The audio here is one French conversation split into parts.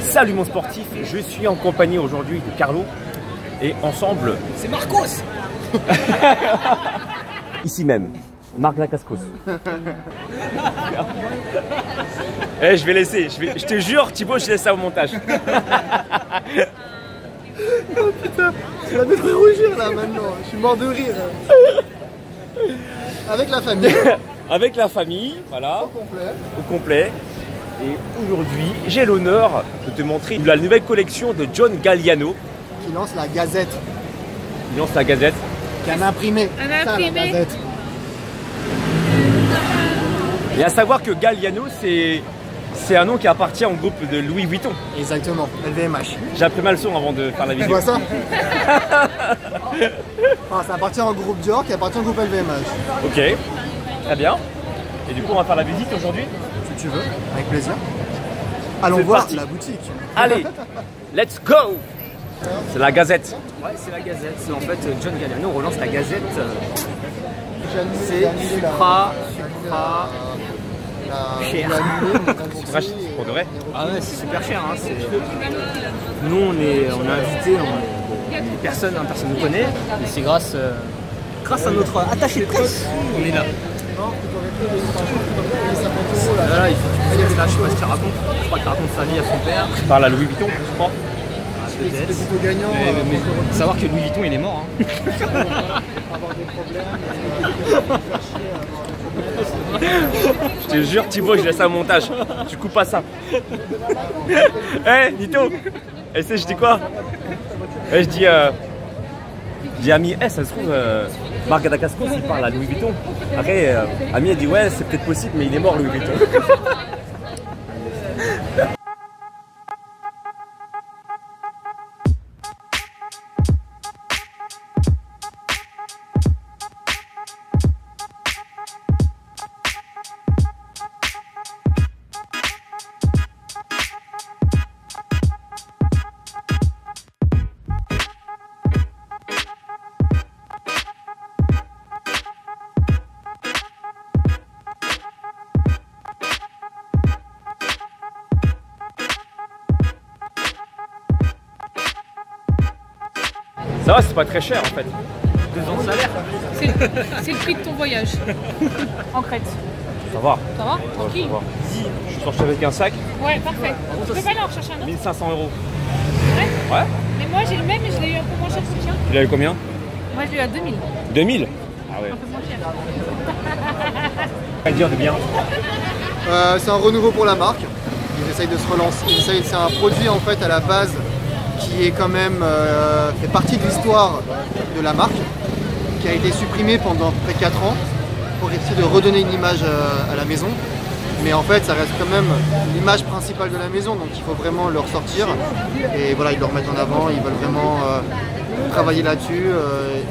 Salut mon sportif, je suis en compagnie aujourd'hui de Carlo et ensemble... C'est Marcos. Ici même, Marc Lacascos. Eh, je vais laisser, je te jure Thibaut, je laisse ça au montage. Oh putain, tu vas me faire rougir là maintenant, je suis mort de rire. Avec la famille. Avec la famille, voilà. Au complet. Au complet. Et aujourd'hui, j'ai l'honneur de te montrer la nouvelle collection de John Galliano. Qui lance la Gazette. Il lance la Gazette. Qui a un imprimé. Un Ça, imprimé. la Gazette. Et à savoir que Galliano, c'est un nom qui appartient au groupe de Louis Vuitton. Exactement, LVMH. J'ai appris mal le son avant de faire la Tu vidéo. vois ça? Ça appartient au groupe Dior qui appartient au groupe LVMH. Ok, très bien. Et du coup, on va faire la visite aujourd'hui. Si tu veux, avec plaisir. Allons C'est voir parti. la boutique. Allez, let's go. C'est la Gazette. Ouais, c'est la Gazette. En fait, John Galliano relance la Gazette. C'est Supra cher. Pour de vrai. Ah ouais, c'est super cher. Hein. Nous, on est invité, personne ne nous connaît. Et c'est grâce à notre attaché de presse. On est là. Là, il faut que tu fasses là, je sais pas ce qu'il raconte. Je crois qu'il raconte sa vie à son père. Je parle à Louis Vuitton, je crois. Peut-être. C'est plutôt gagnant. Mais savoir que Louis Vuitton il est mort. Hein. Avoir des problèmes. Je te jure Thibaut, je laisse ça au montage. Tu coupes pas ça. Eh Nito. Et c'est je dis quoi? Je dis Ami, ça se trouve Marc Lacascos il parle à Louis Vuitton. Après Ami a dit ouais c'est peut-être possible mais il est mort Louis Vuitton. Ça va, c'est pas très cher en fait. 2 ans de salaire. C'est le prix de ton voyage en Crète. Ça va. Ça va? Tranquille? Ça va. Je suis sorti avec un sac, Ouais, parfait. Tu peux pas aller en chercher un autre? 1500 €. Ouais. Ouais. Mais moi j'ai le même et je l'ai eu un peu moins cher que le tien. Tu l'as eu combien? Moi je l'ai eu à 2000. 2000. Ah ouais. Un peu moins cher. Qu'à dire de bien? C'est un renouveau pour la marque. Ils essayent de se relancer. C'est un produit en fait à la base qui est quand même fait partie de l'histoire de la marque, qui a été supprimé pendant près de 4 ans pour essayer de redonner une image à la maison. Mais en fait, ça reste quand même l'image principale de la maison, donc il faut vraiment le ressortir. Et voilà, ils le remettent en avant, ils veulent vraiment travailler là-dessus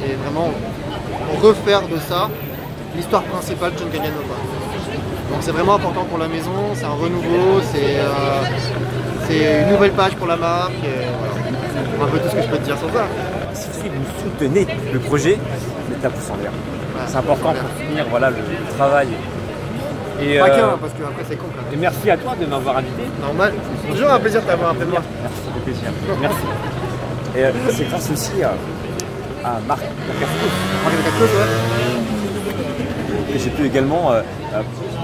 et vraiment refaire de ça l'histoire principale de John Galliano. Donc c'est vraiment important pour la maison, c'est un renouveau, c'est une nouvelle page pour la marque. Et voilà. Un peu tout ce que je peux te dire sur ça. Si vous soutenez le projet, mettez un pouce en l'air. Voilà, C'est important pour soutenir voilà, le travail. Et, pas qu'un, parce qu'après c'est con quand et même. merci à toi de m'avoir invité. Normal, c'est toujours un plaisir de t'avoir un peu de moi. Merci, ça fait plaisir. Merci. Et c'est grâce aussi à Marc Lacascos Marc Lacascos, ouais. que j'ai pu également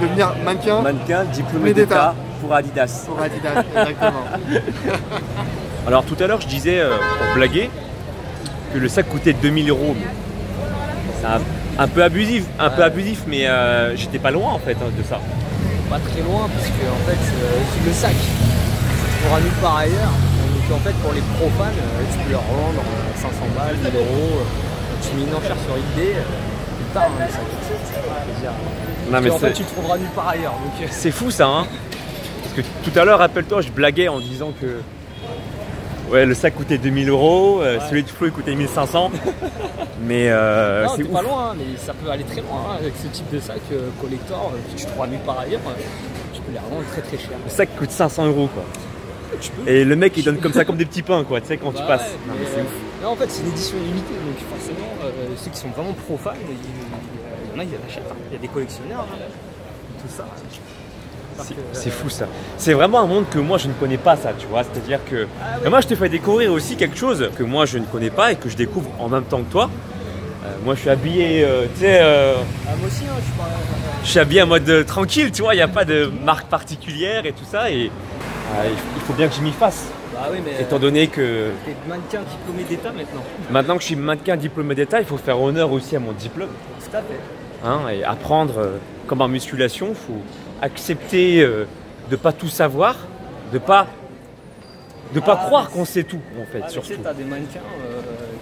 Devenir mannequin diplômé d'État pour Adidas. pour Adidas, exactement. Alors tout à l'heure je disais pour blaguer que le sac coûtait 2000 €. C'est un peu abusif, mais j'étais pas loin en fait de ça. Pas très loin, parce que en fait, le sac, tu pourras nulle part ailleurs. Donc en fait, pour les profanes, tu peux leur revendre 500 balles, 1000 €. Tu mets une enchère sur eBay, tu pars le sac. Non, mais En fait, tu le trouveras nulle part ailleurs. Donc, c'est fou ça hein. Parce que tout à l'heure, rappelle-toi, je blaguais en disant que ouais, le sac coûtait 2000 €, celui de Flo il coûtait 1500. Mais non, c'est t'es pas loin, mais ça peut aller très loin hein, avec ce type de sac collector que tu trouveras nulle part ailleurs. Tu peux les revendre très très cher. Le sac coûte 500 € quoi. Tu peux. Et le mec il donne comme ça comme des petits pains quoi, tu sais quand tu passes. Ouais, Non, mais, mais c'est ouf. non, en fait c'est une édition limitée, donc forcément ceux qui sont vraiment profanes, il y en a ils l'achètent. Il y a des collectionneurs, hein, tout ça. C'est fou ça. C'est vraiment un monde que moi je ne connais pas ça, tu vois. C'est-à-dire que moi je te fais découvrir aussi quelque chose que moi je ne connais pas et que je découvre en même temps que toi. Moi je suis habillé, tu sais... moi aussi, hein, je suis habillé en mode tranquille, tu vois. Il n'y a pas de marque particulière et tout ça. Et il faut bien que je m'y fasse. Bah oui, mais étant donné que... T'es mannequin diplômé d'État maintenant. Maintenant que je suis mannequin diplômé d'État, il faut faire honneur aussi à mon diplôme. Tout à fait. Hein, et apprendre, comme en musculation, il faut accepter de ne pas tout savoir, de pas croire qu'on sait tout, en fait, surtout. Tu as des mannequins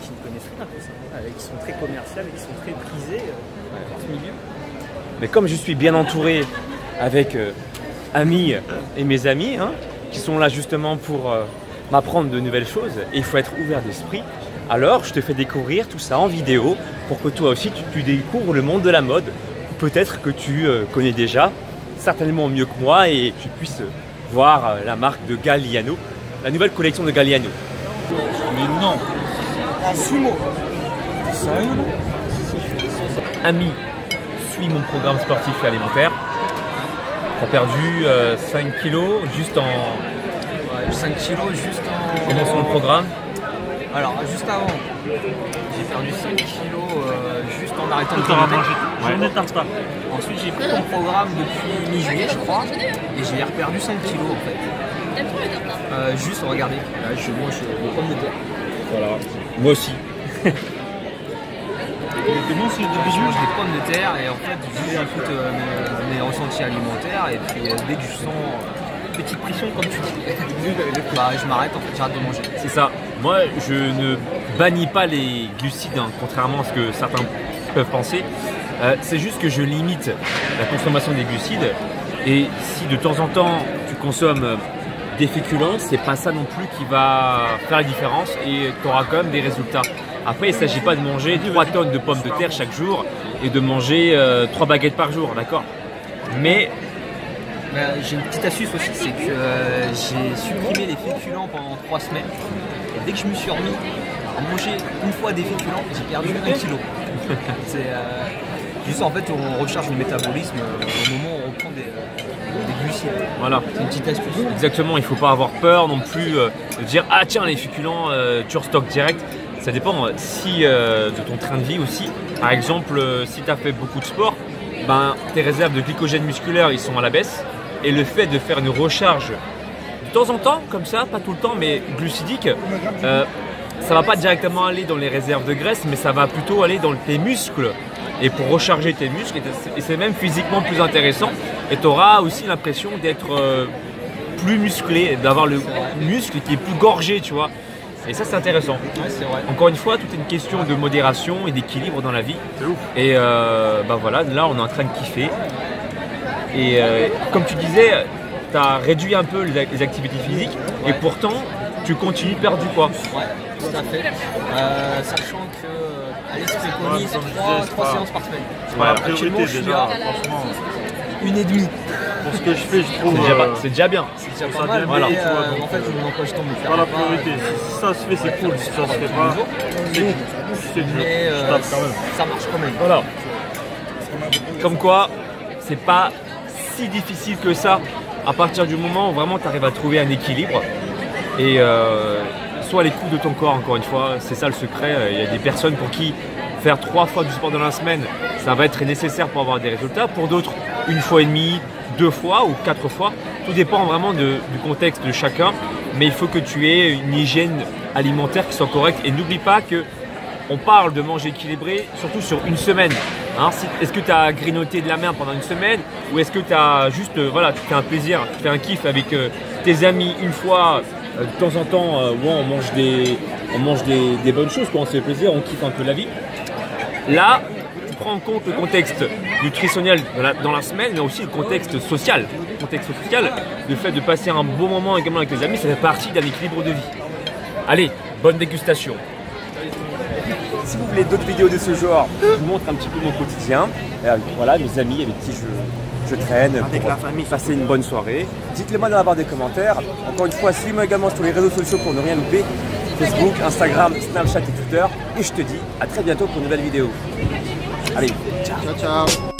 qui ne connaissent rien à tout ça, qui sont très commerciaux, qui sont très prisés dans ce milieu. Mais comme je suis bien entouré avec amis et mes amis, hein, qui sont là justement pour m'apprendre de nouvelles choses, et il faut être ouvert d'esprit, alors je te fais découvrir tout ça en vidéo pour que toi aussi tu découvres le monde de la mode. Peut-être que tu connais déjà, certainement mieux que moi, et tu puisses voir la marque de Galliano, la nouvelle collection de Galliano. Mais non, Sumo. Ami, suis mon programme sportif et alimentaire. T'as perdu 5 kilos juste en... Ouais, 5 kilos juste en... Comment sont le programme? Alors, juste avant, j'ai perdu 5 kilos juste en arrêtant de manger. Je ne tarde pas. Ensuite, j'ai pris ton programme depuis mi-juillet, je crois, et j'ai reperdu 5 kilos en fait. Juste, regardez, là, je mange des pommes de terre. Voilà, moi aussi. Je mange des pommes de terre et en fait, j'écoute mes ressentis alimentaires et puis dès que je sens petite pression comme tu dis, bah, je m'arrête, en fait, j'arrête de manger. C'est ça. Moi, je ne bannis pas les glucides, hein, contrairement à ce que certains peuvent penser. C'est juste que je limite la consommation des glucides. Et si de temps en temps tu consommes des féculents, c'est pas ça non plus qui va faire la différence et tu auras quand même des résultats. Après, il ne s'agit pas de manger 3 tonnes de pommes de terre chaque jour et de manger 3 baguettes par jour, d'accord? Mais j'ai une petite astuce aussi, c'est que j'ai supprimé les féculents pendant 3 semaines. Et dès que je me suis remis à manger une fois des féculents, j'ai perdu 1 kilo. C'est juste en fait, on recharge le métabolisme au moment où on reprend des glucides. Voilà. C'est une petite astuce. Exactement, il ne faut pas avoir peur non plus de dire ah tiens les féculents, tu restockes direct. Ça dépend si de ton train de vie aussi. Par exemple, si tu as fait beaucoup de sport, ben, tes réserves de glycogène musculaire ils sont à la baisse. Et le fait de faire une recharge de temps en temps, comme ça, pas tout le temps, mais glucidique, ça va pas directement aller dans les réserves de graisse, mais ça va plutôt aller dans tes muscles. Et pour recharger tes muscles, et c'est même physiquement plus intéressant. Et tu auras aussi l'impression d'être plus musclé, d'avoir le muscle qui est plus gorgé, tu vois. Et ça, c'est intéressant. Ouais, c'est vrai. Encore une fois, tout est une question de modération et d'équilibre dans la vie. Et bah voilà, là, on est en train de kiffer. Et comme tu disais, tu as réduit un peu les activités physiques et pourtant, tu continues de perdre du poids. Ouais, tout à fait. Sachant que Alice préconise 3 séances par semaine. C'est pas la priorité déjà, franchement. 1,5. Pour ce que je fais, je trouve. C'est déjà bien. C'est déjà pas mal, voilà. mais en fait, je m'empêche de me C'est faire pas la pas. priorité. Si ça se fait, c'est cool. Si ça se fait pas, c'est que Mais je tape quand même. ça marche quand même. Voilà. Comme quoi, c'est pas si difficile que ça à partir du moment où vraiment tu arrives à trouver un équilibre et soit l'écoute de ton corps, encore une fois, c'est ça le secret. Il y a des personnes pour qui faire 3 fois du sport dans la semaine, ça va être nécessaire pour avoir des résultats. Pour d'autres, 1 fois et demie, 2 fois ou 4 fois. Tout dépend vraiment du contexte de chacun, mais il faut que tu aies une hygiène alimentaire qui soit correcte. Et n'oublie pas que on parle de manger équilibré, surtout sur une semaine. Hein, est-ce que tu as grignoté de la merde pendant une semaine ou est-ce que tu as juste, voilà, tu fais un plaisir, tu fais un kiff avec tes amis une fois, de temps en temps, on mange des bonnes choses, quoi, on se fait plaisir, on kiffe un peu la vie. Là, tu prends en compte le contexte nutritionnel dans la semaine, mais aussi le contexte social. Le contexte social, le fait de passer un bon moment également avec tes amis, ça fait partie d'un équilibre de vie. Allez, bonne dégustation. Si vous voulez d'autres vidéos de ce genre, je vous montre un petit peu mon quotidien. Voilà, mes amis avec qui je traîne pour passer une bonne soirée. Dites-le moi dans la barre des commentaires. Encore une fois, suivez-moi également sur les réseaux sociaux pour ne rien louper. Facebook, Instagram, Snapchat et Twitter. Et je te dis à très bientôt pour une nouvelle vidéo. Allez, ciao. Ciao, ciao.